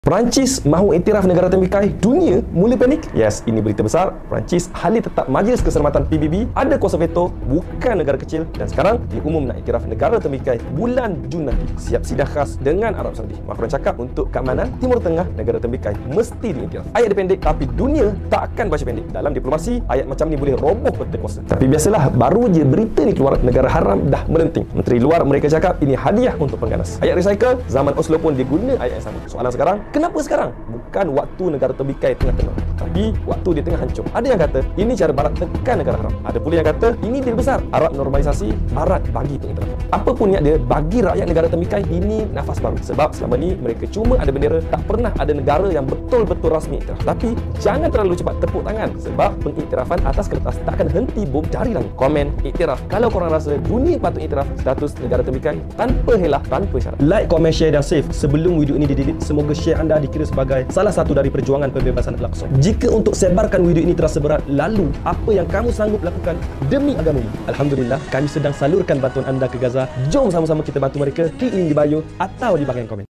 Perancis mahu iktiraf negara temikai, dunia mula panik. Yes, ini berita besar. Perancis ahli tetap Majlis Keselamatan PBB ada kuasa veto, bukan negara kecil, dan sekarang diumum nak iktiraf negara temikai bulan Jun nanti. Siap sidah khas dengan Arab Saudi. Macron cakap untuk keamanan Timur Tengah, negara temikai mesti diiktiraf. Ayat dia pendek, tapi dunia tak akan baca pendek. Dalam diplomasi, ayat macam ni boleh roboh peta kuasa. Tapi biasalah, baru je berita ni keluar, negara haram dah melenting. Menteri luar mereka cakap ini hadiah untuk pengganas. Ayat recycle, zaman Oslo pun diguna ayat yang sama. Soalan sekarang, kenapa sekarang? Bukan waktu negara temikai tengah tenang, tapi waktu dia tengah hancur. Ada yang kata ini cara Barat tekan negara haram. Ada pula yang kata ini deal besar. Arab normalisasi, Barat bagi pengiktirafan. Apa pun niat dia, bagi rakyat negara temikai ini nafas baru. Sebab selama ni mereka cuma ada bendera, tak pernah ada negara yang betul-betul rasmi iktiraf. Tapi jangan terlalu cepat tepuk tangan, sebab pengiktirafan atas kertas tak akan henti bom dari langit. Komen iktiraf kalau korang rasa dunia patut iktiraf status negara temikai tanpa helah, tanpa syarat. Like, komen, share dan save. Sebelum video ini di-delete, semoga share anda dikira sebagai salah satu dari perjuangan pembebasan Al-Aqsa. Jika untuk sebarkan video ini terasa berat, lalu apa yang kamu sanggup lakukan demi agamamu? Alhamdulillah, kami sedang salurkan bantuan anda ke Gaza. Jom sama-sama kita bantu mereka. Klik link di bio atau di bahagian komen.